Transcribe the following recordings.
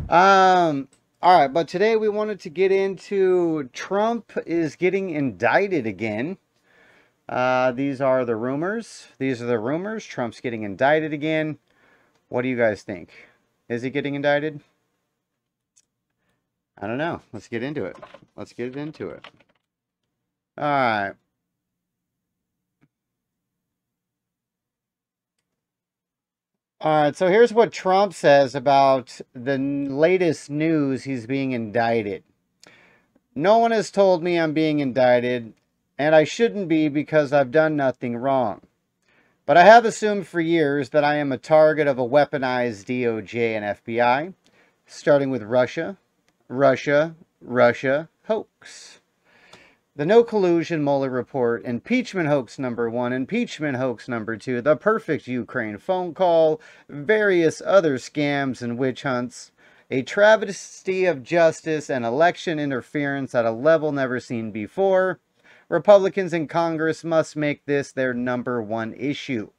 All right, but today we wanted to get into Trump is getting indicted again. These are the rumors. These are the rumors. Trump's getting indicted again. What do you guys think? Is he getting indicted? I don't know. Let's get into it. Let's get into it. All right. All right, so here's what Trump says about the latest news he's being indicted. No one has told me I'm being indicted, and I shouldn't be because I've done nothing wrong. But I have assumed for years that I am a target of a weaponized DOJ and FBI, starting with Russia hoax. The no collusion Mueller report, impeachment hoax number 1, impeachment hoax number 2, the perfect Ukraine phone call, various other scams and witch hunts, a travesty of justice and election interference at a level never seen before. Republicans in Congress must make this their number 1 issue.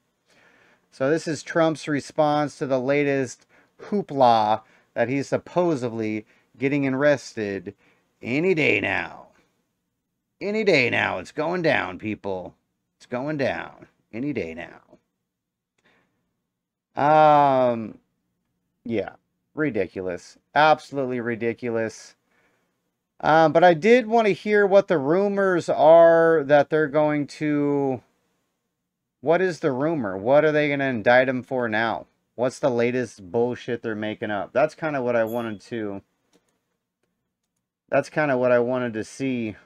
So this is Trump's response to the latest hoopla that he's supposedly getting arrested any day now. Any day now. It's going down, people. It's going down. Any day now. Yeah. Ridiculous. Absolutely ridiculous. But I did want to hear what the rumors are that they're going to... What is the rumor? What are they going to indict him for now? What's the latest bullshit they're making up? That's kind of what I wanted to... That's kind of what I wanted to see.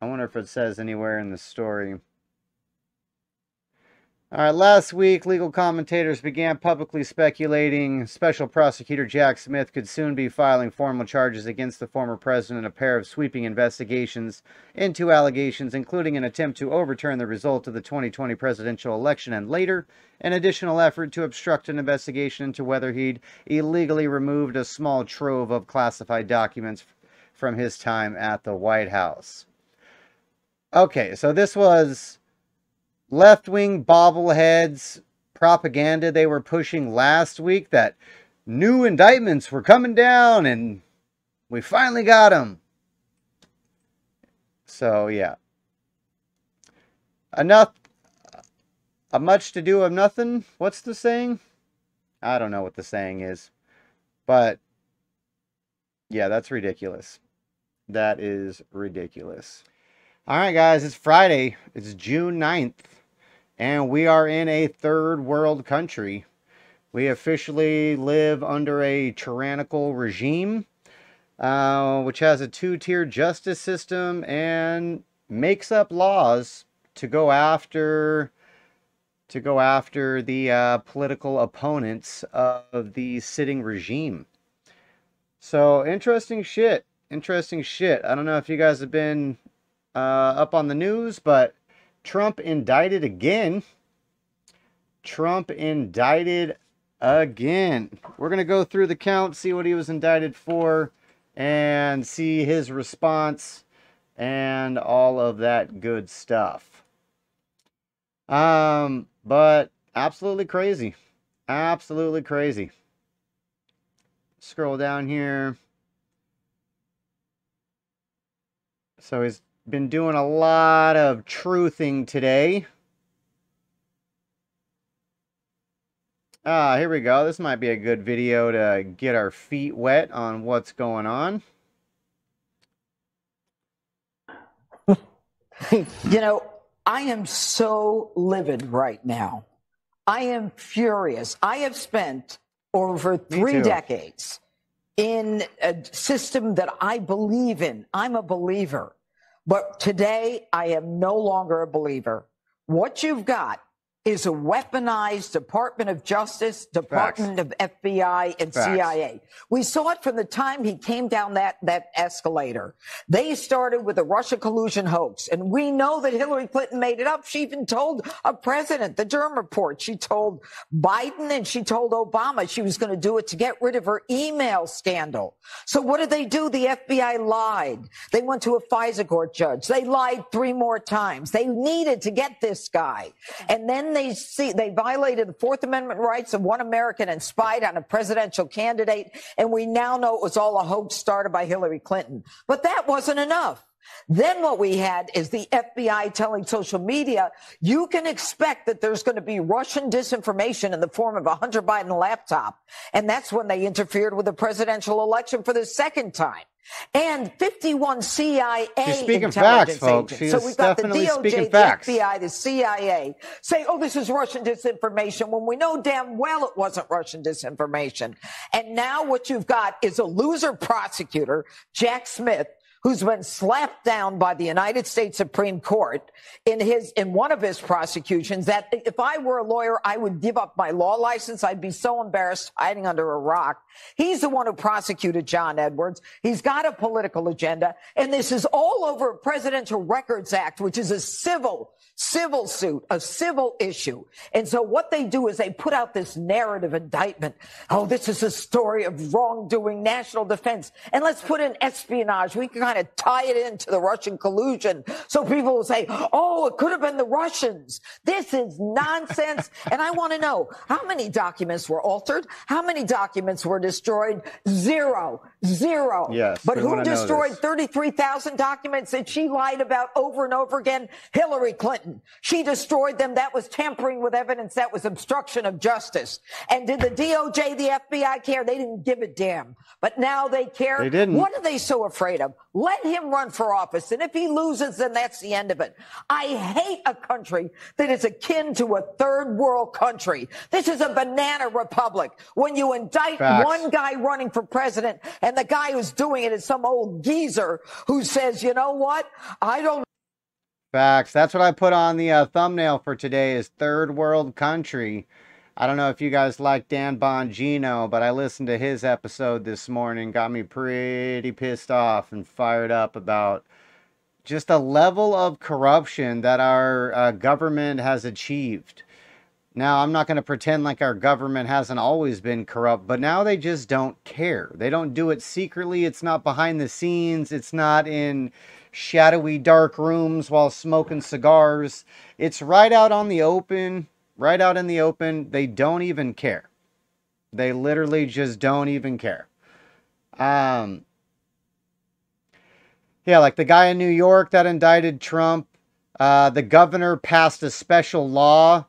I wonder if it says anywhere in the story. All right, last week, legal commentators began publicly speculating Special Prosecutor Jack Smith could soon be filing formal charges against the former president, a pair of sweeping investigations into allegations, including an attempt to overturn the result of the 2020 presidential election, and later, an additional effort to obstruct an investigation into whether he'd illegally removed a small trove of classified documents from his time at the White House. Okay, so this was left-wing bobbleheads propaganda they were pushing last week that new indictments were coming down and we finally got them. So, yeah. Much to do of nothing? What's the saying? I don't know what the saying is. But, yeah, that's ridiculous. That is ridiculous. All right, guys, it's Friday. It's June 9th, and we are in a third world country. We officially live under a tyrannical regime, which has a two-tier justice system and makes up laws to go after the political opponents of the sitting regime. So, interesting shit. Interesting shit. I don't know if you guys have been up on the news, but Trump indicted again. Trump indicted again. We're going to go through the count, see what he was indicted for, and see his response and all of that good stuff. But absolutely crazy. Absolutely crazy. Scroll down here. So he's been doing a lot of truthing today. Here we go. This might be a good video to get our feet wet on what's going on. You know, I am so livid right now. I am furious. I have spent over 3 decades in a system that I believe in. I'm a believer. But today, I am no longer a believer. What you've got is a weaponized Department of Justice, Department of FBI, and CIA. We saw it from the time he came down that escalator. They started with the Russia collusion hoax, and we know that Hillary Clinton made it up. She even told a president, the Durham report, she told Biden and she told Obama she was going to do it to get rid of her email scandal. So what did they do? The FBI lied. They went to a FISA court judge. They lied 3 more times. They needed to get this guy. And then then they violated the Fourth Amendment rights of one American and spied on a presidential candidate. And we now know it was all a hoax started by Hillary Clinton. But that wasn't enough. Then what we had is the FBI telling social media, you can expect that there's going to be Russian disinformation in the form of a Hunter Biden laptop. And that's when they interfered with the presidential election for the second time. And 51 CIA intelligence facts, folks. agents. So we've got the DOJ, the FBI, the CIA say, oh, this is Russian disinformation, when we know damn well it wasn't Russian disinformation. And now what you've got is a loser prosecutor, Jack Smith, who's been slapped down by the United States Supreme Court in one of his prosecutions, that if I were a lawyer, I would give up my law license. I'd be so embarrassed hiding under a rock. He's the one who prosecuted John Edwards. He's got a political agenda. And this is all over a Presidential Records Act, which is a civil suit, a civil issue. And so what they do is they put out this narrative indictment. Oh, this is a story of wrongdoing, national defense. And let's put in espionage. We can kind of tie it into the Russian collusion. So people will say, oh, it could have been the Russians. This is nonsense. And I want to know, how many documents were altered? How many documents were destroyed? Zero. Yes. But who destroyed 33,000 documents that she lied about over and over again? Hillary Clinton. She destroyed them. That was tampering with evidence. That was obstruction of justice. And did the DOJ, the FBI care? They didn't give a damn. But now they care. They didn't. What are they so afraid of? Let him run for office. And if he loses, then that's the end of it. I hate a country that is akin to a third world country. This is a banana republic. When you indict one guy running for president and the guy who's doing it is some old geezer who says, you know what? I don't. Facts. That's what I put on the thumbnail for today, is third world country. I don't know if you guys like Dan Bongino, but I listened to his episode this morning. Got me pretty pissed off and fired up about just a level of corruption that our government has achieved. Now, I'm not going to pretend like our government hasn't always been corrupt, but now they just don't care. They don't do it secretly. It's not behind the scenes. It's not in shadowy, dark rooms while smoking cigars. It's right out on the open. Right out in the open. They don't even care. They literally just don't even care. Yeah, like the guy in New York that indicted Trump. The governor passed a special law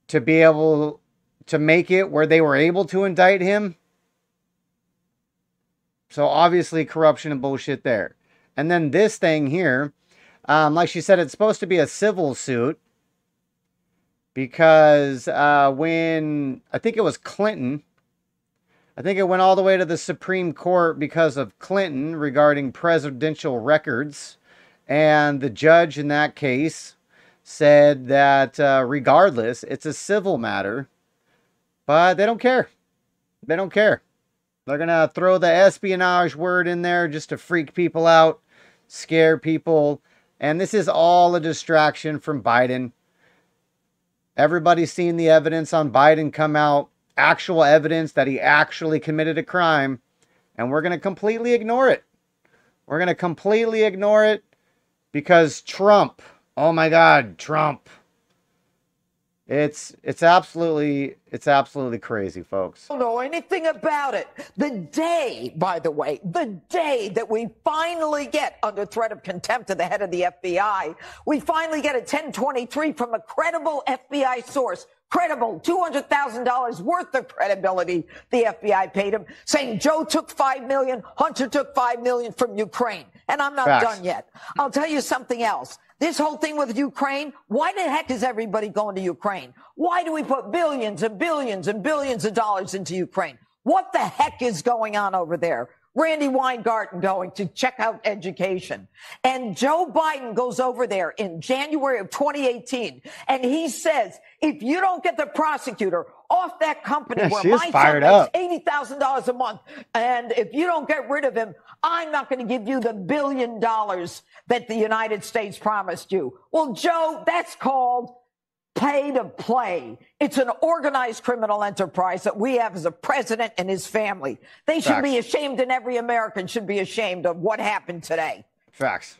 to be able to make it where they were able to indict him. So obviously corruption and bullshit there. And then this thing here, like she said, it's supposed to be a civil suit. Because when, I think it was Clinton, I think it went all the way to the Supreme Court because of Clinton regarding presidential records. And the judge in that case said that regardless, it's a civil matter. But they don't care. They don't care. They're going to throw the espionage word in there just to freak people out, scare people. And this is all a distraction from Biden. Everybody's seen the evidence on Biden come out, actual evidence that he actually committed a crime, and we're going to completely ignore it. We're going to completely ignore it because Trump, oh my God, Trump. It's absolutely crazy, folks. I don't know anything about it. The day, by the way, the day that we finally get under threat of contempt of the head of the FBI, we finally get a 1023 from a credible FBI source. Credible, $200,000 worth of credibility the FBI paid him, saying Joe took $5 million, Hunter took $5 million from Ukraine. And I'm not done yet. I'll tell you something else. This whole thing with Ukraine, why the heck is everybody going to Ukraine? Why do we put billions and billions and billions of dollars into Ukraine? What the heck is going on over there? Randy Weingarten going to check out education. And Joe Biden goes over there in January of 2018, and he says, if you don't get the prosecutor off that company where my son makes $80,000 a month, and if you don't get rid of him, I'm not going to give you the $1 billion that the United States promised you. Well, Joe, that's called pay to play. It's an organized criminal enterprise that we have as a president and his family. They should be ashamed, and every American should be ashamed of what happened today. Facts.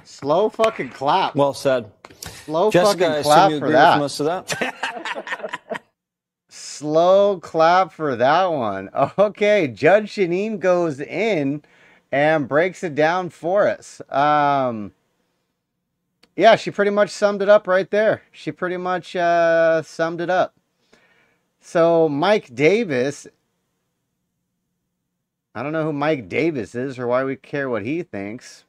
Slow fucking clap. Well said. Slow Jessica, fucking I clap assume you for agree that. with most of that? Slow clap for that one. Okay, Judge Janine goes in and breaks it down for us. Yeah, she pretty much summed it up right there. She pretty much summed it up. So Mike Davis, I don't know who Mike Davis is or why we care what he thinks.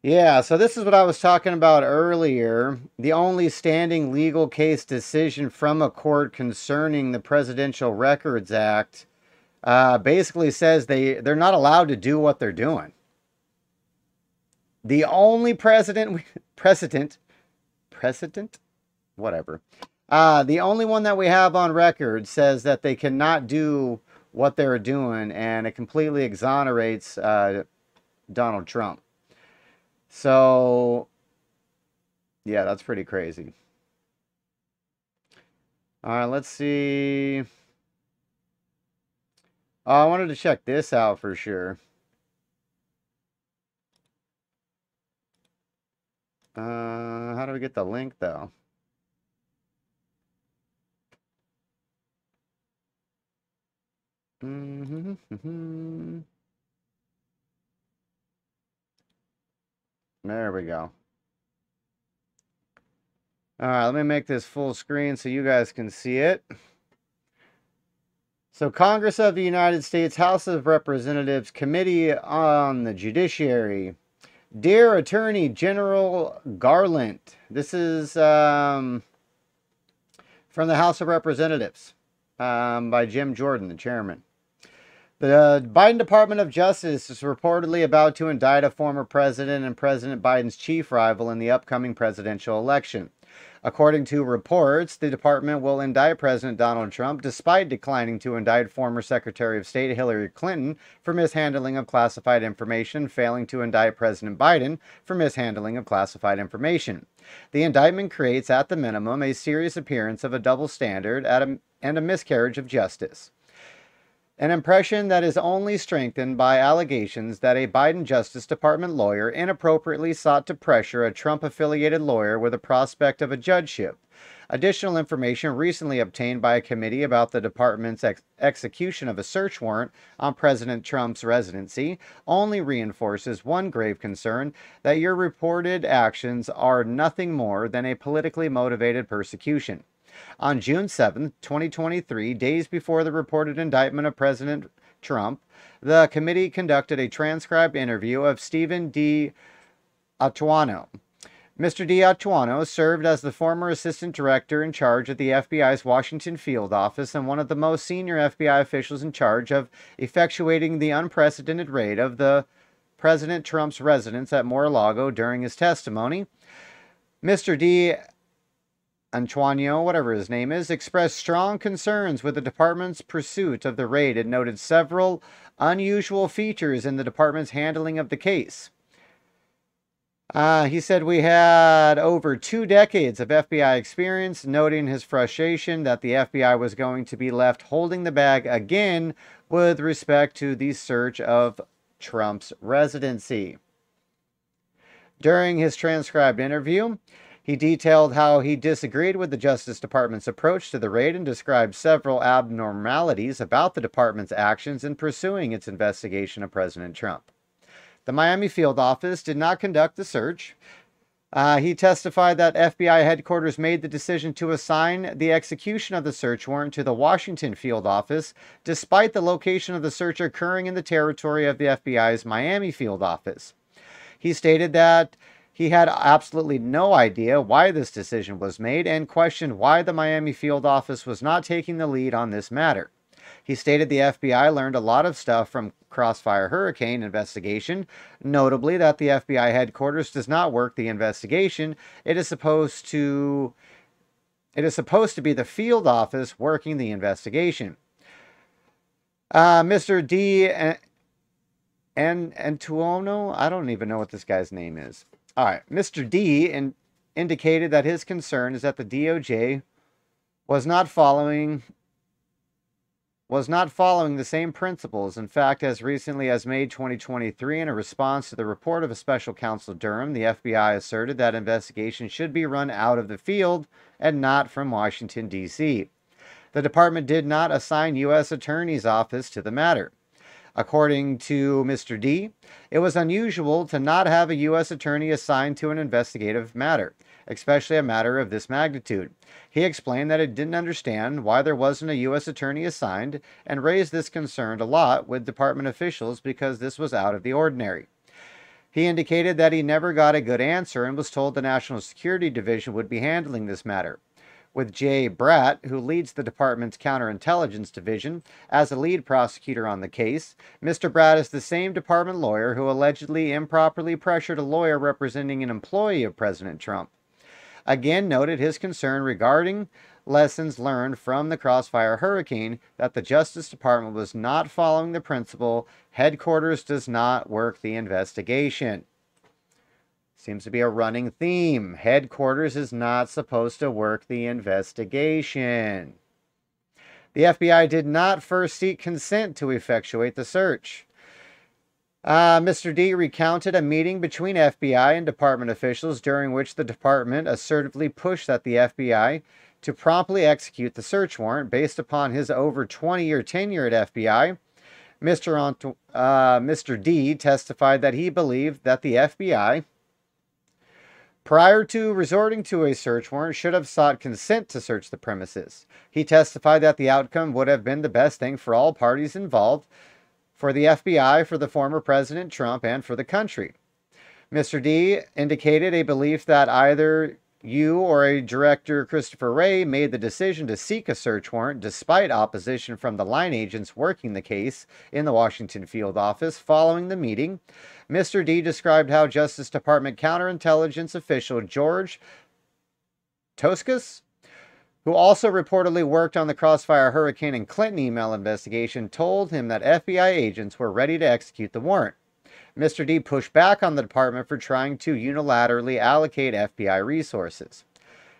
Yeah, so this is what I was talking about earlier. The only standing legal case decision from a court concerning the Presidential Records Act basically says they're not allowed to do what they're doing. The only precedent, whatever. The only one that we have on record says that they cannot do what they're doing, and it completely exonerates Donald Trump. So, yeah, that's pretty crazy. All right, let's see. Oh, I wanted to check this out for sure. How do we get the link, though? There we go. All right, let me make this full screen so you guys can see it. So, Congress of the United States, House of Representatives, Committee on the Judiciary. Dear Attorney General Garland, this is from the House of Representatives by Jim Jordan, the chairman. The Biden Department of Justice is reportedly about to indict a former president and President Biden's chief rival in the upcoming presidential election. According to reports, the department will indict President Donald Trump despite declining to indict former Secretary of State Hillary Clinton for mishandling of classified information, failing to indict President Biden for mishandling of classified information. The indictment creates, at the minimum, a serious appearance of a double standard and a miscarriage of justice. An impression that is only strengthened by allegations that a Biden Justice Department lawyer inappropriately sought to pressure a Trump-affiliated lawyer with a prospect of a judgeship. Additional information recently obtained by a committee about the department's execution of a search warrant on President Trump's residency only reinforces one grave concern, that your reported actions are nothing more than a politically motivated persecution. On June 7, 2023, days before the reported indictment of President Trump, the committee conducted a transcribed interview of Stephen D. Atuano. Mr. D'Atuano served as the former assistant director in charge of the FBI's Washington field office and one of the most senior FBI officials in charge of effectuating the unprecedented raid of the President Trump's residence at Mar-a-Lago during his testimony. Mr. Antonio, whatever his name is, expressed strong concerns with the department's pursuit of the raid and noted several unusual features in the department's handling of the case. He said we had over 2 decades of FBI experience, noting his frustration that the FBI was going to be left holding the bag again with respect to the search of Trump's residency. During his transcribed interview, he detailed how he disagreed with the Justice Department's approach to the raid and described several abnormalities about the department's actions in pursuing its investigation of President Trump. The Miami field office did not conduct the search. He testified that FBI headquarters made the decision to assign the execution of the search warrant to the Washington field office, despite the location of the search occurring in the territory of the FBI's Miami field office. He stated that he had absolutely no idea why this decision was made and questioned why the Miami field office was not taking the lead on this matter. He stated the FBI learned a lot of stuff from Crossfire Hurricane investigation, notably that the FBI headquarters does not work the investigation. It is supposed to be the field office working the investigation. Mr. D. Antuono, I don't even know what this guy's name is. All right, Mr. D indicated that his concern is that the DOJ was not following the same principles. In fact, as recently as May 2023, in a response to the report of a special counsel Durham, the FBI asserted that investigations should be run out of the field and not from Washington, D.C. The department did not assign U.S. Attorney's Office to the matter. According to Mr. D, it was unusual to not have a U.S. attorney assigned to an investigative matter, especially a matter of this magnitude. He explained that it didn't understand why there wasn't a U.S. attorney assigned and raised this concern a lot with department officials because this was out of the ordinary. He indicated that he never got a good answer and was told the National Security Division would be handling this matter. With Jay Bratt, who leads the department's counterintelligence division, as a lead prosecutor on the case. Mr. Bratt is the same department lawyer who allegedly improperly pressured a lawyer representing an employee of President Trump. Again noted his concern regarding lessons learned from the Crossfire hurricane, that the Justice Department was not following the principle, headquarters does not work the investigation. Seems to be a running theme. Headquarters is not supposed to work the investigation. The FBI did not first seek consent to effectuate the search. Mr. D recounted a meeting between FBI and department officials during which the department assertively pushed at the FBI to promptly execute the search warrant based upon his over 20-year tenure at FBI. Mr. D testified that he believed that the FBI, prior to resorting to a search warrant, should have sought consent to search the premises. He testified that the outcome would have been the best thing for all parties involved, for the FBI, for the former President Trump, and for the country. Mr. D indicated a belief that either you or a director, Christopher Wray, made the decision to seek a search warrant despite opposition from the line agents working the case in the Washington field office following the meeting. Mr. D described how Justice Department counterintelligence official George Toscas, who also reportedly worked on the Crossfire Hurricane and Clinton email investigation, told him that FBI agents were ready to execute the warrant. Mr. D pushed back on the department for trying to unilaterally allocate FBI resources.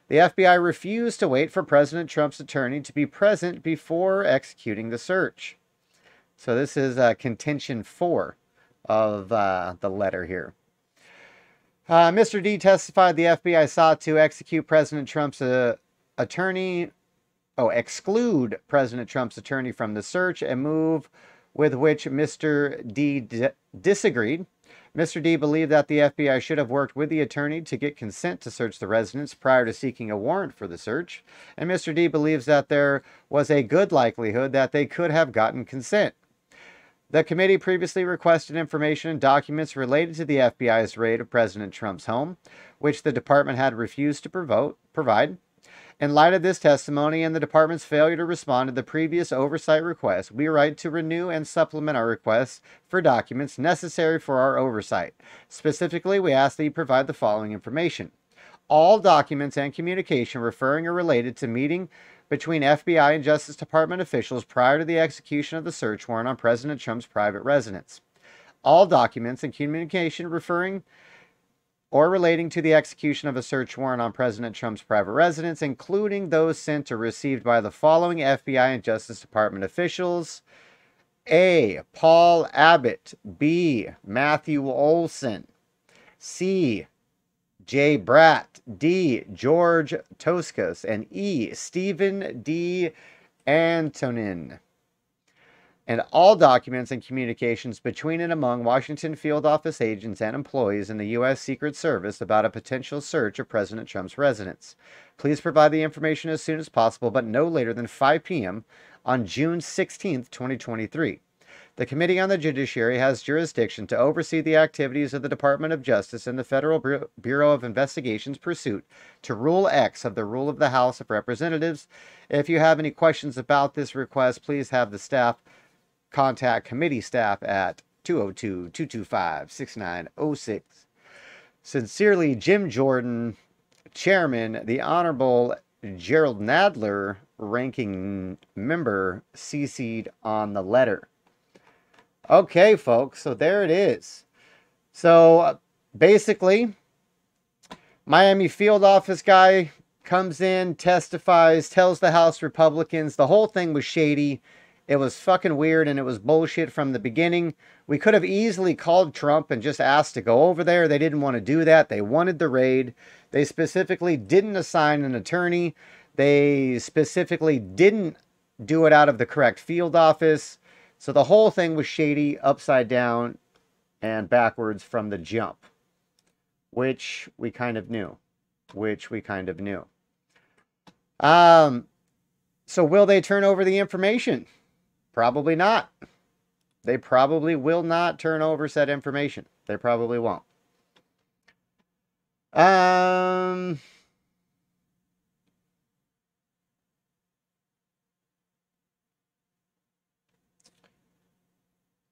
The FBI refused to wait for President Trump's attorney to be present before executing the search. So this is contention 4 of the letter here. Mr. D testified the FBI sought to execute President Trump's exclude President Trump's attorney from the search, a move with which Mr. D disagreed. Mr. D believed that the FBI should have worked with the attorney to get consent to search the residence prior to seeking a warrant for the search, and Mr. D believes that there was a good likelihood that they could have gotten consent. The committee previously requested information and documents related to the FBI's raid of President Trump's home, which the department had refused to provide. In light of this testimony and the department's failure to respond to the previous oversight request, we write to renew and supplement our requests for documents necessary for our oversight. Specifically, we ask that you provide the following information: all documents and communication referring or related to meeting between FBI and Justice Department officials prior to the execution of the search warrant on President Trump's private residence. All documents and communication referring or relating to the execution of a search warrant on President Trump's private residence, including those sent or received by the following FBI and Justice Department officials: A. Paul Abbott. B. Matthew Olson. C. Jay Bratt. D. George Toscas. And E. Stephen D. Antonin. And all documents and communications between and among Washington field office agents and employees in the U.S. Secret Service about a potential search of President Trump's residence. Please provide the information as soon as possible, but no later than 5 p.m. on June 16, 2023. The Committee on the Judiciary has jurisdiction to oversee the activities of the Department of Justice and the Federal Bureau of Investigation's pursuit to Rule X of the Rule of the House of Representatives. If you have any questions about this request, please have the staff contact committee staff at 202-225-6906. Sincerely, Jim Jordan, Chairman, the Honorable Gerald Nadler, Ranking Member, CC'd on the letter. Okay, folks, so there it is. So, basically, Miami field office guy comes in, testifies, tells the House Republicans the whole thing was shady. It was fucking weird and it was bullshit from the beginning. We could have easily called Trump and just asked to go over there. They didn't want to do that. They wanted the raid. They specifically didn't assign an attorney. They specifically didn't do it out of the correct field office. So the whole thing was shady, upside down, and backwards from the jump. Which we kind of knew. So will they turn over the information? Probably not. They probably will not turn over said information. They probably won't.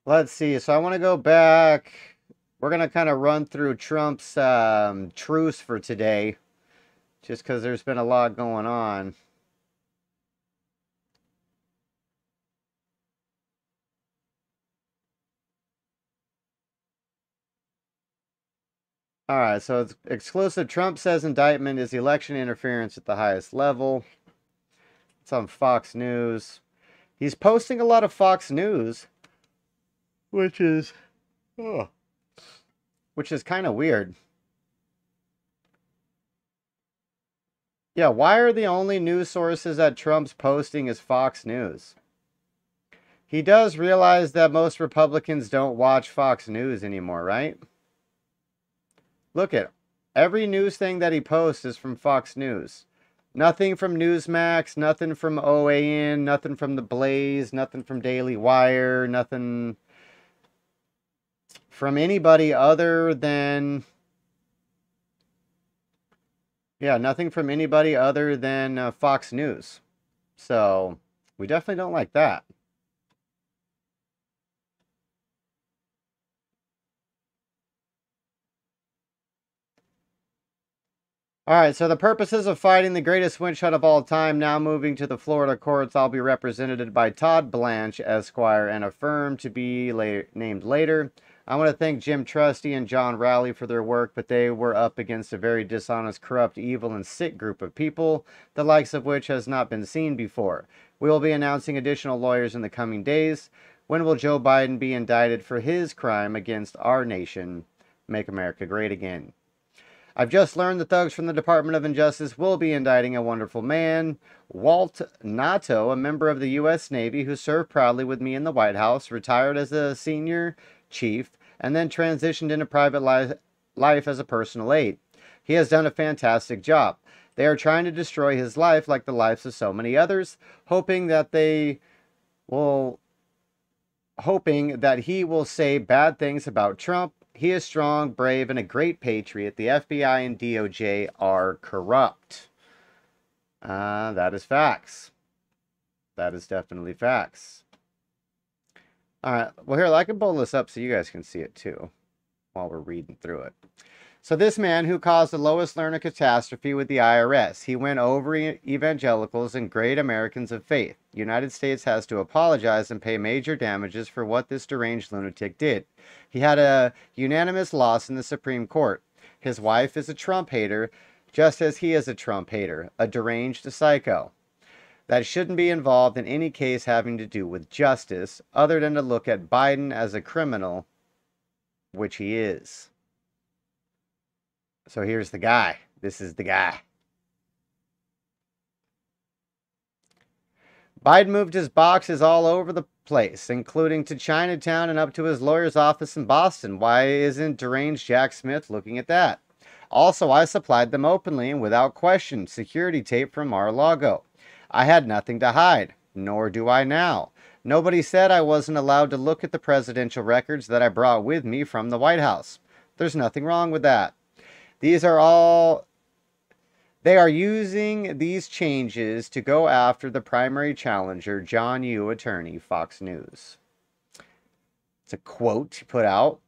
Let's see. So I want to go back. We're going to kind of run through Trump's truce for today, just because there's been a lot going on. All right, so it's exclusive. Trump says indictment is election interference at the highest level. It's on Fox News. He's posting a lot of Fox News, which is kind of weird. Yeah, why are the only news sources that Trump's posting is Fox News? He does realize that most Republicans don't watch Fox News anymore, right? Look at every news thing that he posts is from Fox News. Nothing from Newsmax, nothing from OAN, nothing from The Blaze, nothing from Daily Wire, nothing from anybody other than... Yeah, nothing from anybody other than Fox News. So, we definitely don't like that. Alright, so the purposes of fighting the greatest witch hunt of all time, now moving to the Florida courts, I'll be represented by Todd Blanche, Esquire, and a firm to be named later. I want to thank Jim Trusty and John Rowley for their work, but they were up against a very dishonest, corrupt, evil, and sick group of people, the likes of which has not been seen before. We will be announcing additional lawyers in the coming days. When will Joe Biden be indicted for his crime against our nation? Make America great again. I've just learned the thugs from the Department of Injustice will be indicting a wonderful man, Walt Nato, a member of the U.S. Navy who served proudly with me in the White House, retired as a senior chief, and then transitioned into private life as a personal aide. He has done a fantastic job. They are trying to destroy his life like the lives of so many others, hoping that he will say bad things about Trump. He is strong, brave, and a great patriot. The FBI and DOJ are corrupt. That is facts. That is definitely facts. Alright, well here, I can pull this up so you guys can see it too, while we're reading through it. So this man who caused the Lois Lerner catastrophe with the IRS, he went over evangelicals and great Americans of faith. The United States has to apologize and pay major damages for what this deranged lunatic did. He had a unanimous loss in the Supreme Court. His wife is a Trump hater, just as he is a Trump hater, a deranged psycho that shouldn't be involved in any case having to do with justice, other than to look at Biden as a criminal, which he is. So here's the guy. This is the guy. Biden moved his boxes all over the place, including to Chinatown and up to his lawyer's office in Boston. Why isn't deranged Jack Smith looking at that? Also, I supplied them openly and without question security tape from Mar-a-Lago. I had nothing to hide, nor do I now. Nobody said I wasn't allowed to look at the presidential records that I brought with me from the White House. There's nothing wrong with that. They are using these changes to go after the primary challenger, John Yoo, attorney, Fox News. It's a quote he put out.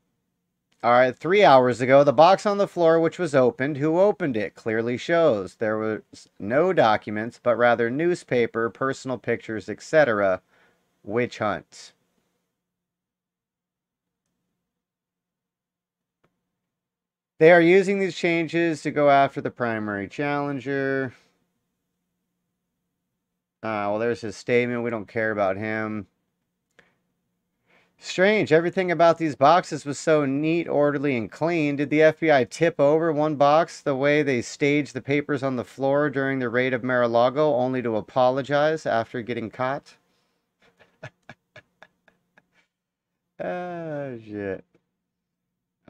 All right, 3 hours ago, the box on the floor which was opened, who opened it, clearly shows there was no documents, but rather newspaper, personal pictures, etc. Witch hunt. They are using these changes to go after the primary challenger. Well, there's his statement. We don't care about him. Strange. Everything about these boxes was so neat, orderly, and clean. Did the FBI tip over one box the way they staged the papers on the floor during the raid of Mar-a-Lago, only to apologize after getting caught? Ah, shit.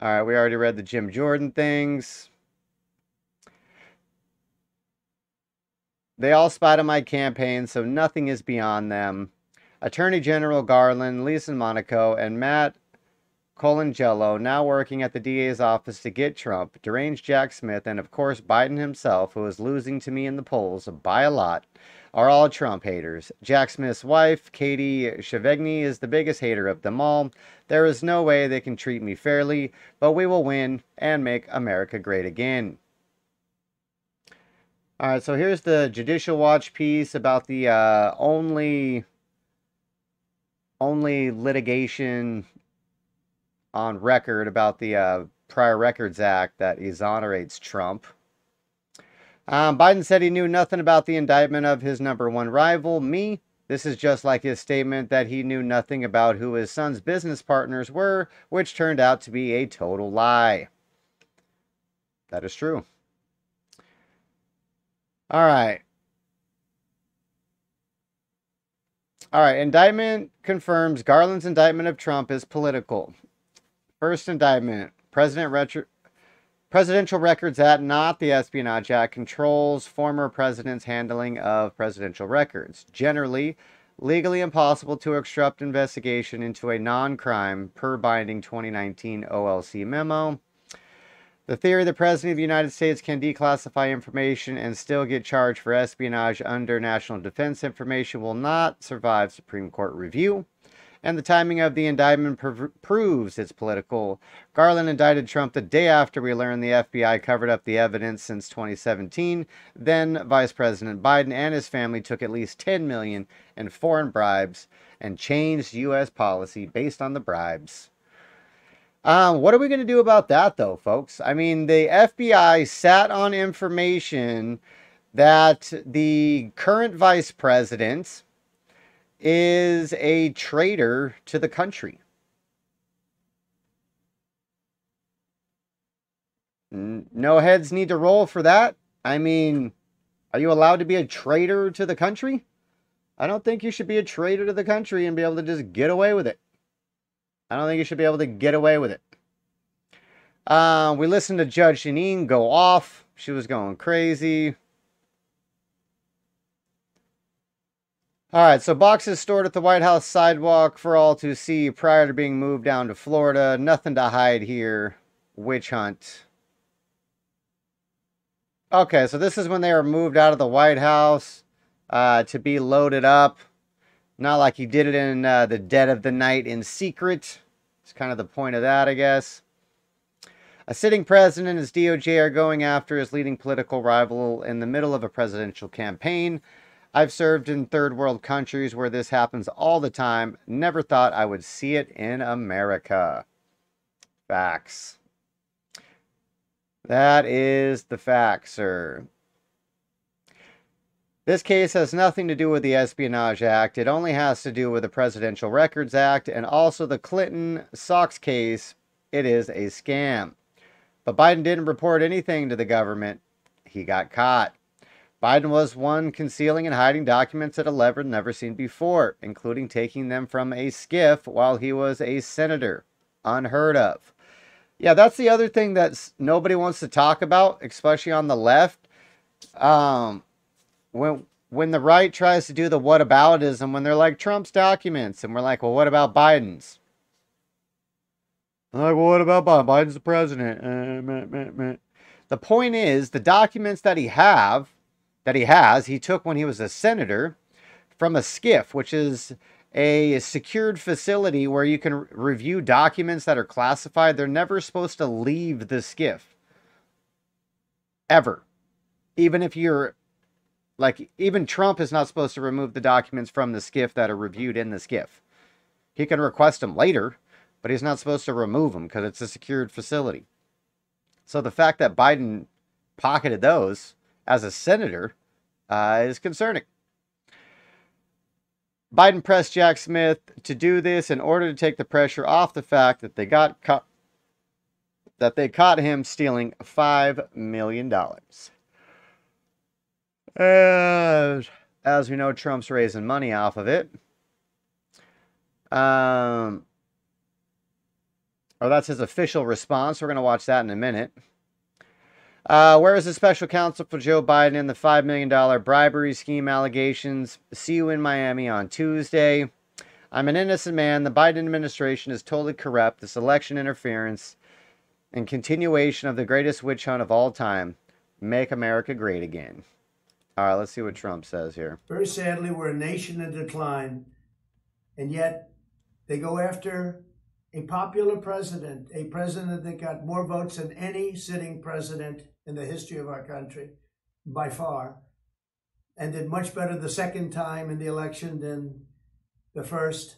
All right, we already read the Jim Jordan things. They all spied on my campaign, so nothing is beyond them. Attorney General Garland, Lisa Monaco, and Matt Colangelo, now working at the DA's office to get Trump, deranged Jack Smith, and of course Biden himself, who is losing to me in the polls by a lot, are all Trump haters. Jack Smith's wife, Katie Chavegny, is the biggest hater of them all. There is no way they can treat me fairly, but we will win and make America great again. All right, so here's the Judicial Watch piece about the only litigation on record about the Prior Records Act that exonerates Trump. Biden said he knew nothing about the indictment of his number one rival, me. This is just like his statement that he knew nothing about who his son's business partners were, which turned out to be a total lie. That is true. All right. Indictment confirms Garland's indictment of Trump is political. First indictment, Presidential Records Act, not the Espionage Act, controls former president's handling of presidential records. Generally, legally impossible to obstruct investigation into a non-crime per binding 2019 OLC memo. The theory the President of the United States can declassify information and still get charged for espionage under national defense information will not survive Supreme Court review. And the timing of the indictment proves it's political. Garland indicted Trump the day after we learned the FBI covered up the evidence since 2017. Then Vice President Biden and his family took at least $10 million in foreign bribes and changed U.S. policy based on the bribes. What are we going to do about that, though, folks? I mean, the FBI sat on information that the current vice president is a traitor to the country. No heads need to roll for that. I mean, are you allowed to be a traitor to the country? I don't think you should be a traitor to the country and be able to just get away with it. I don't think you should be able to get away with it. We listened to Judge Jeanine go off. She was going crazy. All right, so boxes stored at the White House sidewalk for all to see prior to being moved down to Florida. Nothing to hide here. Witch hunt. Okay, so this is when they were moved out of the White House to be loaded up. Not like he did it in the dead of the night in secret. It's kind of the point of that, I guess. A sitting president and his DOJ are going after his leading political rival in the middle of a presidential campaign. I've served in third world countries where this happens all the time. Never thought I would see it in America. Facts. That is the fact, sir. This case has nothing to do with the Espionage Act. It only has to do with the Presidential Records Act and also the Clinton Sox case. It is a scam. But Biden didn't report anything to the government. He got caught. Biden was one concealing and hiding documents at a level never seen before, including taking them from a SCIF while he was a senator. Unheard of. Yeah, that's the other thing that nobody wants to talk about, especially on the left. When the right tries to do the whataboutism, when they're like Trump's documents, and we're like, well, what about Biden's? I'm like, well, what about Biden? Biden's the president. The point is, the documents that he has, he took when he was a senator from a SCIF, which is a secured facility where you can review documents that are classified. They're never supposed to leave the SCIF. Ever. Even if you're, like, even Trump is not supposed to remove the documents from the SCIF that are reviewed in the SCIF. He can request them later, but he's not supposed to remove them because it's a secured facility. So the fact that Biden pocketed those as a senator is concerning. Biden pressed Jack Smith to do this in order to take the pressure off the fact that they caught him stealing $5 million. And as we know, Trump's raising money off of it. Or that's his official response. We're going to watch that in a minute. Where is the special counsel for Joe Biden in the $5 million bribery scheme allegations? See you in Miami on Tuesday. I'm an innocent man. The Biden administration is totally corrupt. This election interference and continuation of the greatest witch hunt of all time. Make America great again. All right, let's see what Trump says here. Very sadly, we're a nation in decline, and yet they go after a popular president, a president that got more votes than any sitting president in the history of our country, by far, and did much better the second time in the election than the first.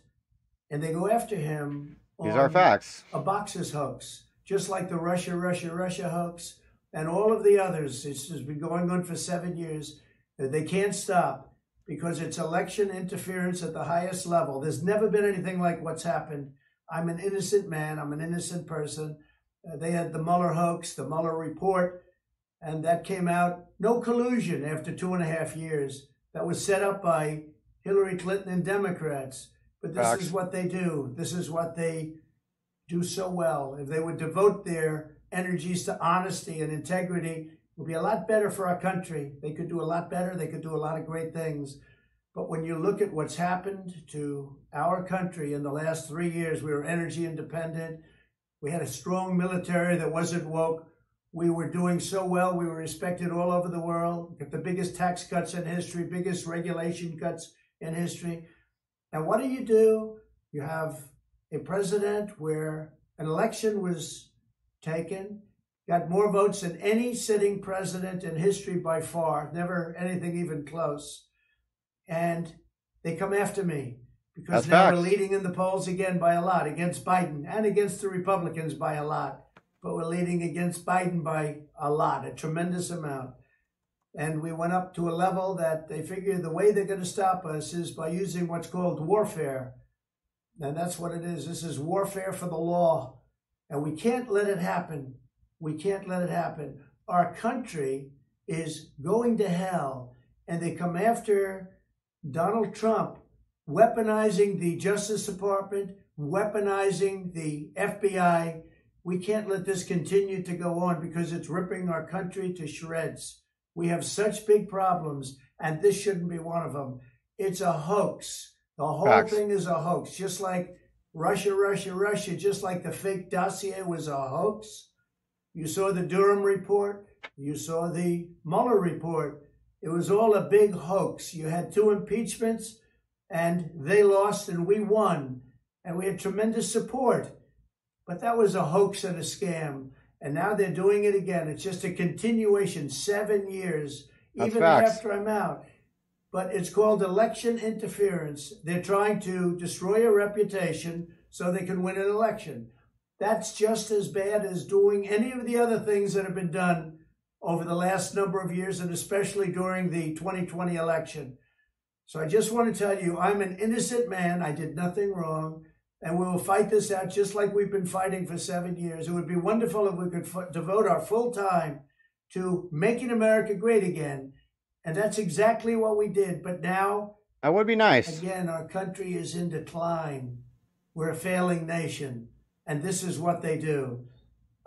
And they go after him These are facts. A boxer's hoax, just like the Russia hoax and all of the others. It's just been going on for 7 years. They can't stop because it's election interference at the highest level. There's never been anything like what's happened. I'm an innocent man. I'm an innocent person. They had the Mueller hoax, the Mueller report, and that came out. No collusion after 2.5 years. That was set up by Hillary Clinton and Democrats. But this is what they do. This is what they do so well. If they would devote their energies to honesty and integrity, it would be a lot better for our country. They could do a lot better. They could do a lot of great things. But when you look at what's happened to our country in the last 3 years, we were energy independent. We had a strong military that wasn't woke. We were doing so well. We were respected all over the world. Got the biggest tax cuts in history, biggest regulation cuts in history. And what do? You have a president where an election was taken, got more votes than any sitting president in history by far, never anything even close. And they come after me because now we're leading in the polls again by a lot against Biden and against the Republicans by a lot. But we're leading against Biden by a lot, a tremendous amount. And we went up to a level that they figure the way they're going to stop us is by using what's called warfare. And that's what it is. This is warfare for the law. And we can't let it happen. We can't let it happen. Our country is going to hell. And they come after Donald Trump, weaponizing the Justice Department, weaponizing the FBI. We can't let this continue to go on because it's ripping our country to shreds. We have such big problems, and this shouldn't be one of them. It's a hoax. The whole thing is a hoax, just like Russia, just like the fake dossier was a hoax. You saw the Durham report. You saw the Mueller report. It was all a big hoax. You had 2 impeachments, and they lost, and we won. And we had tremendous support. But that was a hoax and a scam. And now they're doing it again. It's just a continuation, 7 years, even after I'm out. But it's called election interference. They're trying to destroy a reputation so they can win an election. That's just as bad as doing any of the other things that have been done over the last number of years, and especially during the 2020 election. So I just want to tell you, I'm an innocent man. I did nothing wrong. And we will fight this out just like we've been fighting for 7 years. It would be wonderful if we could devote our full time to making America great again. And that's exactly what we did. But now, that would be nice. Again, our country is in decline. We're a failing nation. And this is what they do.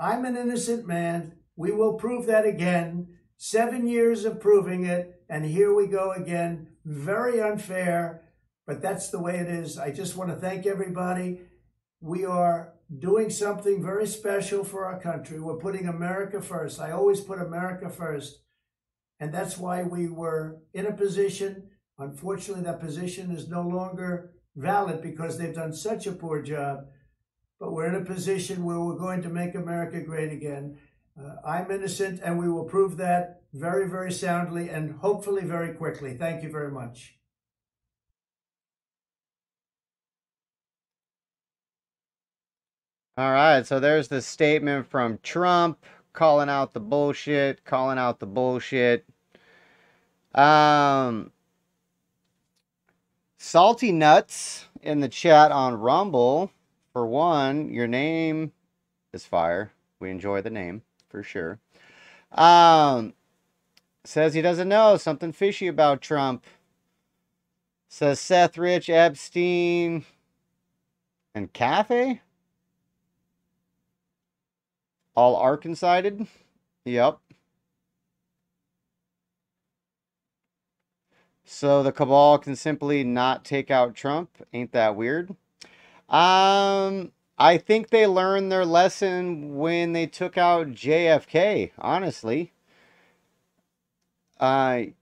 I'm an innocent man. We will prove that again. 7 years of proving it. And here we go again. Very unfair. But that's the way it is. I just want to thank everybody. We are doing something very special for our country. We're putting America first. I always put America first. And that's why we were in a position. Unfortunately, that position is no longer valid because they've done such a poor job. But we're in a position where we're going to make America great again. I'm innocent, and we will prove that very, very soundly and hopefully very quickly. Thank you very much. All right, so there's the statement from Trump calling out the bullshit. Salty Nuts in the chat on Rumble. For one, your name is fire. We enjoy the name for sure. Says he doesn't know. Something fishy about Trump. Says Seth Rich, Epstein, and Cafe. All Arkansided. Yep. So the cabal can simply not take out Trump. Ain't that weird? I think they learned their lesson when they took out JFK, honestly. I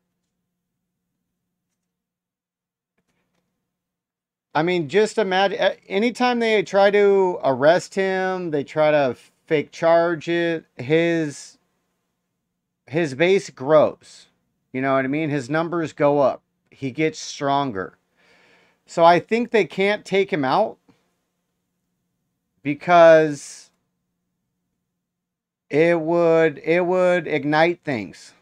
mean, just imagine, anytime they try to arrest him, they try to fake charge it, his base grows. You know what I mean? His numbers go up. He gets stronger. So I think they can't take him out because it would ignite things.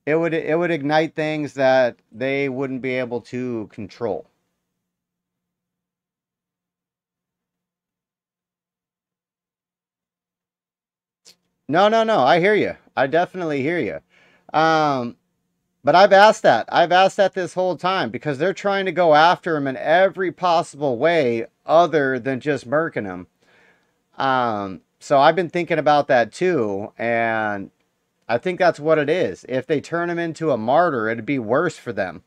It would ignite things that they wouldn't be able to control. No. I hear you. I definitely hear you. But I've asked that. I've asked that this whole time because they're trying to go after him in every possible way other than just murking him. So I've been thinking about that too, and I think that's what it is. If they turn him into a martyr, it'd be worse for them.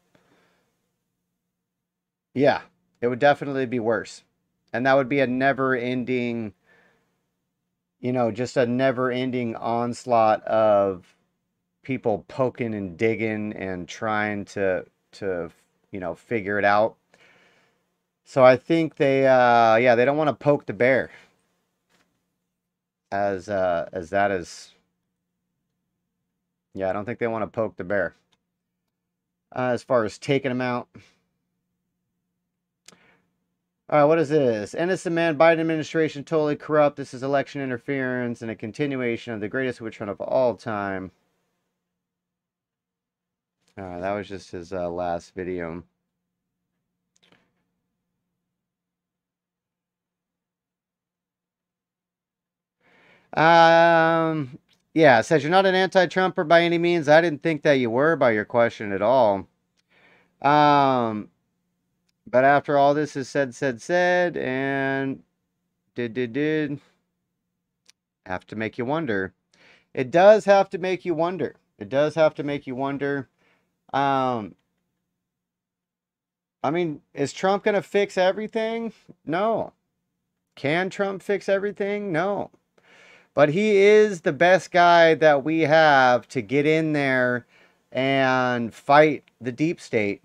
Yeah, it would definitely be worse. And that would be a never-ending, just a never-ending onslaught of people poking and digging and trying to figure it out. So I think they don't want to poke the bear as that is. Yeah, I don't think they want to poke the bear as far as taking him out. All right, what is this? Innocent man, Biden administration totally corrupt. This is election interference and a continuation of the greatest witch hunt of all time. That was just his last video. Yeah, it says you're not an anti-Trumper by any means. I didn't think that you were by your question at all. But after all this is said, and did have to make you wonder. It does have to make you wonder. It does have to make you wonder. I mean, is Trump going to fix everything? No. Can Trump fix everything? No. But he is the best guy that we have to get in there and fight the deep state.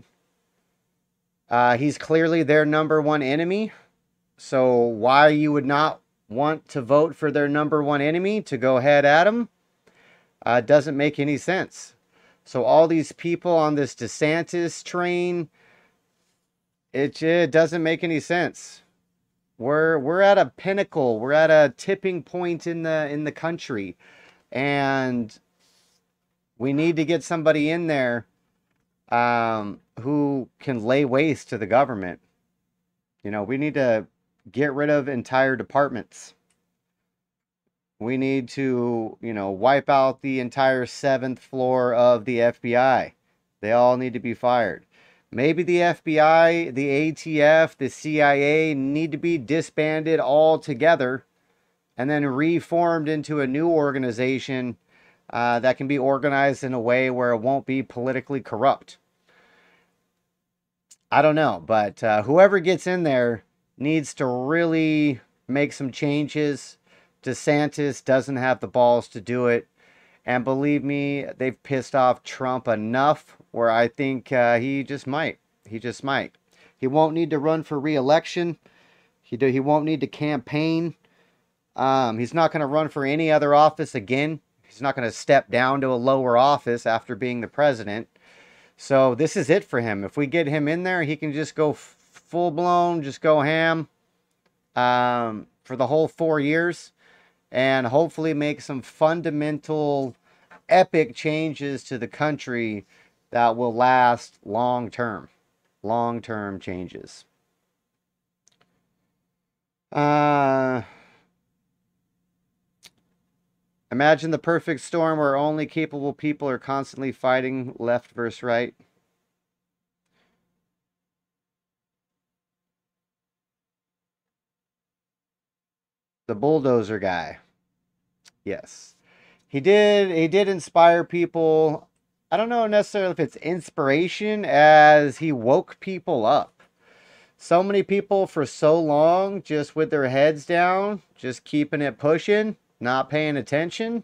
He's clearly their number one enemy. So why you would not want to vote for their number one enemy to go ahead at him doesn't make any sense. So all these people on this DeSantis train, it doesn't make any sense. We're at a pinnacle. We're at a tipping point in the country, and we need to get somebody in there who can lay waste to the government. We need to get rid of entire departments. We need to, wipe out the entire 7th floor of the FBI. They all need to be fired. Maybe the FBI, the ATF, the CIA need to be disbanded all together and then reformed into a new organization that can be organized in a way where it won't be politically corrupt. I don't know, but whoever gets in there needs to really make some changes. DeSantis doesn't have the balls to do it. And believe me, they've pissed off Trump enough where I think he just might. He just might. He won't need to run for re-election. He won't need to campaign. He's not going to run for any other office again. He's not going to step down to a lower office after being the president. So this is it for him. If we get him in there, he can just go full-blown, just go ham for the whole 4 years. And hopefully make some fundamental, epic changes to the country that will last long term. Long-term changes. Imagine the perfect storm where only capable people are constantly fighting left versus right. The bulldozer guy. Yes. He did inspire people. I don't know necessarily if it's inspiration, as he woke people up. So many people for so long just with their heads down, just keeping it pushing, not paying attention.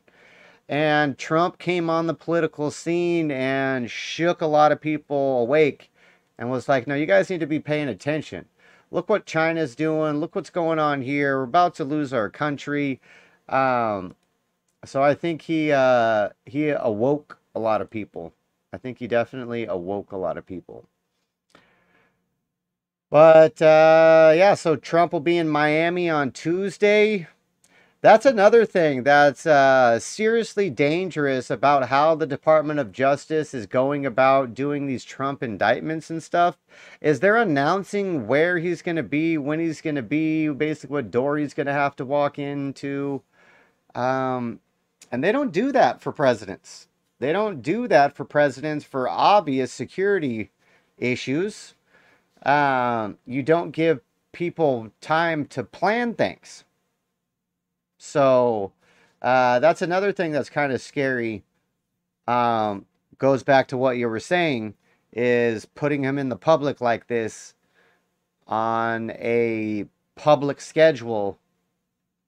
And Trump came on the political scene and shook a lot of people awake and was like, no, you guys need to be paying attention. Look what China's doing. Look what's going on here. We're about to lose our country. So I think he awoke a lot of people. I think he definitely awoke a lot of people. But yeah, so Trump will be in Miami on Tuesday. That's another thing that's seriously dangerous about how the Department of Justice is going about doing these Trump indictments and stuff, is they're announcing where he's going to be, when he's going to be, basically what door he's going to have to walk into. And they don't do that for presidents. They don't do that for presidents for obvious security issues. You don't give people time to plan things. So that's another thing that's kind of scary. Goes back to what you were saying, is putting him in the public like this on a public schedule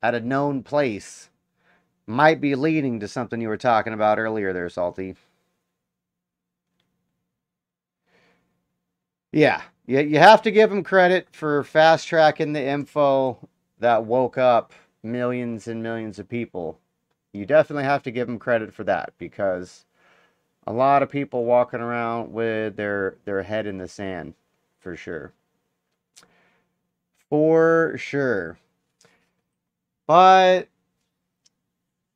at a known place might be leading to something you were talking about earlier there, Salty. Yeah, you have to give him credit for fast-tracking the info that woke up millions and millions of people. You definitely have to give him credit for that, because a lot of people walking around with their head in the sand, for sure. For sure. But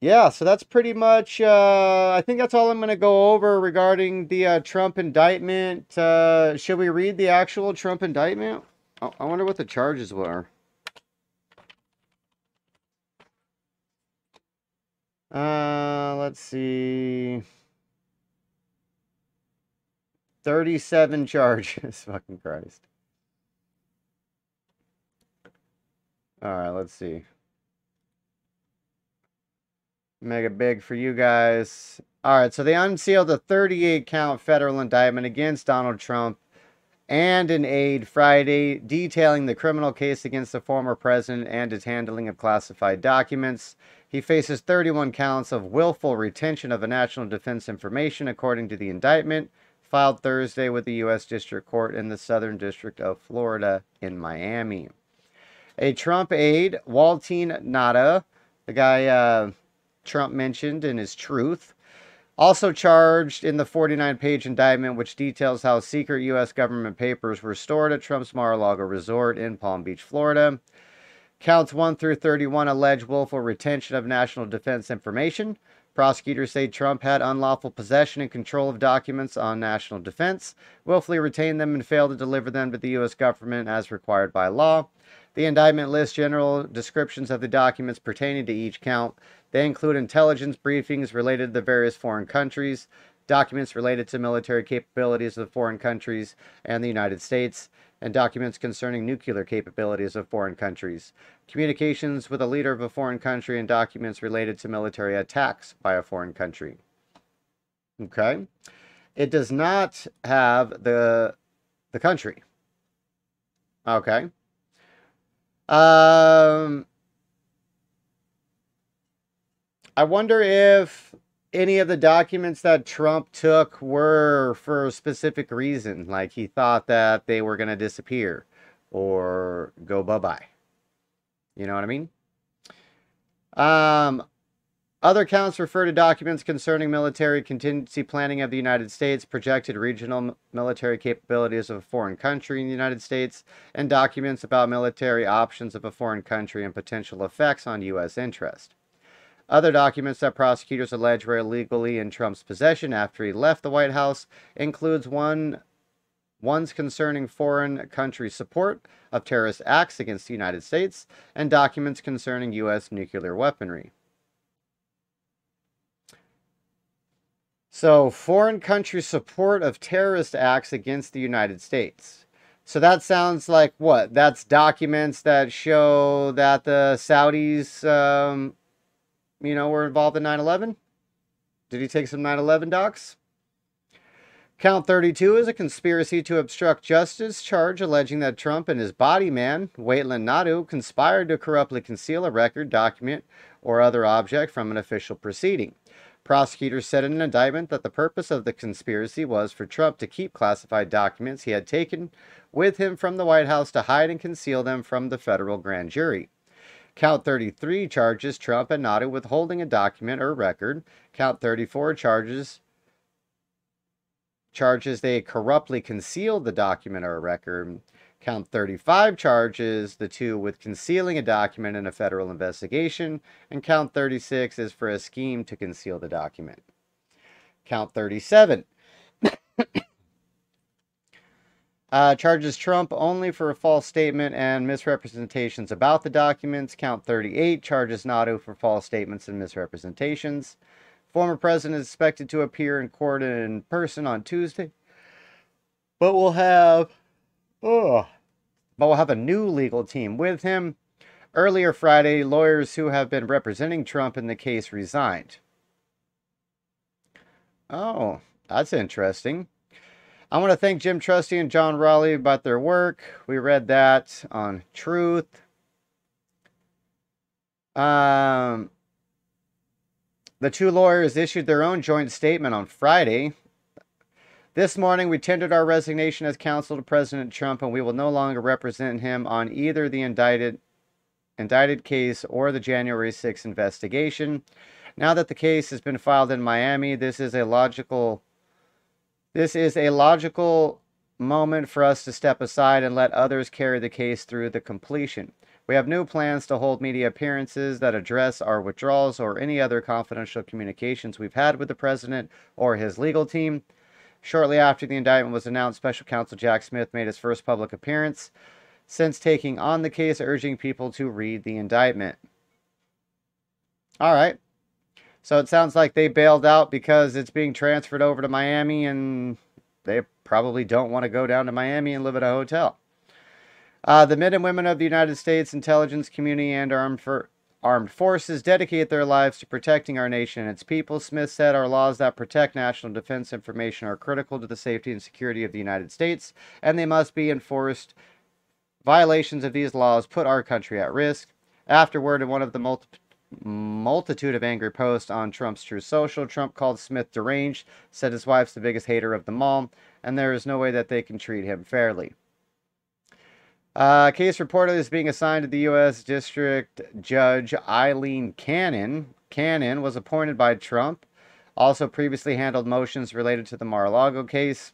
yeah, so that's pretty much, I think that's all I'm going to go over regarding the Trump indictment. Should we read the actual Trump indictment? I wonder what the charges were. Let's see. 37 charges. Fucking Christ. All right, let's see. Make it big for you guys. All right, so they unsealed a 38-count federal indictment against Donald Trump and an aide Friday, detailing the criminal case against the former president and his handling of classified documents. He faces 31 counts of willful retention of a national defense information, according to the indictment, filed Thursday with the U.S. District Court in the Southern District of Florida in Miami. A Trump aide, Waltine Nada, the guy Trump mentioned in his Truth, also charged in the 49-page indictment, which details how secret U.S. government papers were stored at Trump's Mar-a-Lago resort in Palm Beach, Florida. Counts 1 through 31 allege willful retention of national defense information. Prosecutors say Trump had unlawful possession and control of documents on national defense, willfully retained them, and failed to deliver them to the U.S. government as required by law. The indictment lists general descriptions of the documents pertaining to each count. They include intelligence briefings related to the various foreign countries, documents related to military capabilities of foreign countries and the United States, and documents concerning nuclear capabilities of foreign countries, communications with a leader of a foreign country, and documents related to military attacks by a foreign country. Okay? It does not have the country. Okay. I wonder if any of the documents that Trump took were for a specific reason, like he thought that they were going to disappear or go bye-bye. You know what I mean? Other counts refer to documents concerning military contingency planning of the United States, projected regional military capabilities of a foreign country in the United States, and documents about military options of a foreign country and potential effects on U.S. interest. Other documents that prosecutors allege were illegally in Trump's possession after he left the White House includes one ones concerning foreign country support of terrorist acts against the United States, and documents concerning U.S. nuclear weaponry. So, foreign country support of terrorist acts against the United States. So that sounds like what? That's documents that show that the Saudis, were involved in 9/11? Did he take some 9/11 docs? Count 32 is a conspiracy to obstruct justice charge alleging that Trump and his body man, Waitlan Nadu, conspired to corruptly conceal a record, document, or other object from an official proceeding. Prosecutors said in an indictment that the purpose of the conspiracy was for Trump to keep classified documents he had taken with him from the White House to hide and conceal them from the federal grand jury. Count 33 charges Trump and Nadu with holding a document or record. Count 34 charges they corruptly concealed the document or record. Count 35 charges the two with concealing a document in a federal investigation, and count 36 is for a scheme to conceal the document. Count 37 charges Trump only for a false statement and misrepresentations about the documents. Count 38 charges Nadu for false statements and misrepresentations. Former president is expected to appear in court in person on Tuesday, but we'll have a new legal team with him. Earlier Friday, lawyers who have been representing Trump in the case resigned. Oh, that's interesting. I want to thank Jim Trusty and John Raleigh about their work. We read that on Truth. The two lawyers issued their own joint statement on Friday. This morning, we tendered our resignation as counsel to President Trump, and we will no longer represent him on either the indicted case or the January 6th investigation. Now that the case has been filed in Miami, this is a logical moment for us to step aside and let others carry the case through the completion. We have no plans to hold media appearances that address our withdrawals or any other confidential communications we've had with the president or his legal team. Shortly after the indictment was announced, Special Counsel Jack Smith made his first public appearance since taking on the case, urging people to read the indictment. All right. So it sounds like they bailed out because it's being transferred over to Miami, and they probably don't want to go down to Miami and live at a hotel. The men and women of the United States intelligence community and armed forces dedicate their lives to protecting our nation and its people. Smith said our laws that protect national defense information are critical to the safety and security of the United States, and they must be enforced. Violations of these laws put our country at risk. Afterward, in one of the multitude of angry posts on Trump's Truth Social, Trump called Smith deranged, said his wife's the biggest hater of them all, and there is no way that they can treat him fairly. Case reportedly is being assigned to the U.S. District Judge Eileen Cannon. Cannon was appointed by Trump, also previously handled motions related to the Mar-a-Lago case.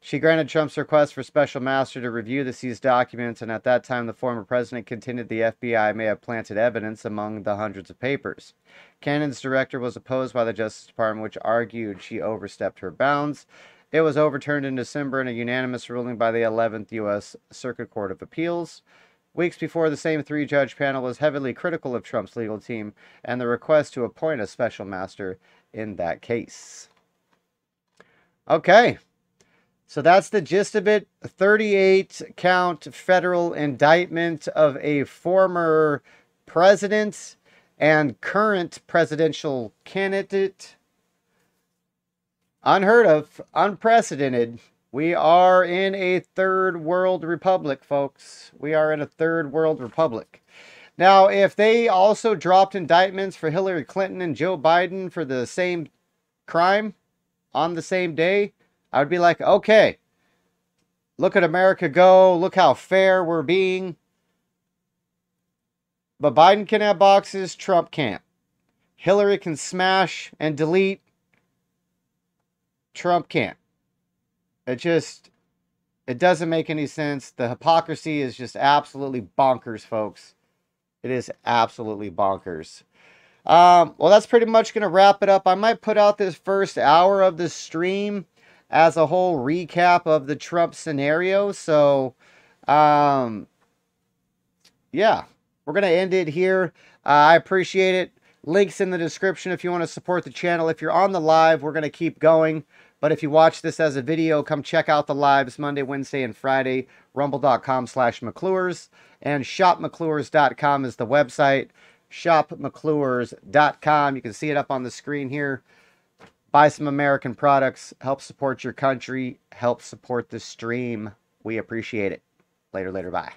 She granted Trump's request for special master to review the seized documents, and at that time the former president contended the FBI may have planted evidence among the hundreds of papers. Cannon's director was opposed by the Justice Department, which argued she overstepped her bounds. It was overturned in December in a unanimous ruling by the 11th U.S. Circuit Court of Appeals. Weeks before, the same three-judge panel was heavily critical of Trump's legal team and the request to appoint a special master in that case. Okay, so that's the gist of it. 38-count federal indictment of a former president and current presidential candidate. Unheard of, unprecedented. We are in a third world republic, folks. We are in a third world republic. Now, if they also dropped indictments for Hillary Clinton and Joe Biden for the same crime on the same day, I would be like, okay, look at America go. Look how fair we're being. But Biden can have boxes, Trump can't. Hillary can smash and delete. Trump can't. It doesn't make any sense. The hypocrisy is just absolutely bonkers, folks. It is absolutely bonkers. Well, that's pretty much going to wrap it up. I might put out this first hour of the stream as a whole recap of the Trump scenario. So, yeah, we're going to end it here. I appreciate it. Links in the description if you want to support the channel. If you're on the live, we're going to keep going. But if you watch this as a video, come check out the lives Monday, Wednesday, and Friday. Rumble.com/McClures. And shopmcclures.com is the website. Shopmcclures.com. You can see it up on the screen here. Buy some American products. Help support your country. Help support the stream. We appreciate it. Later, bye.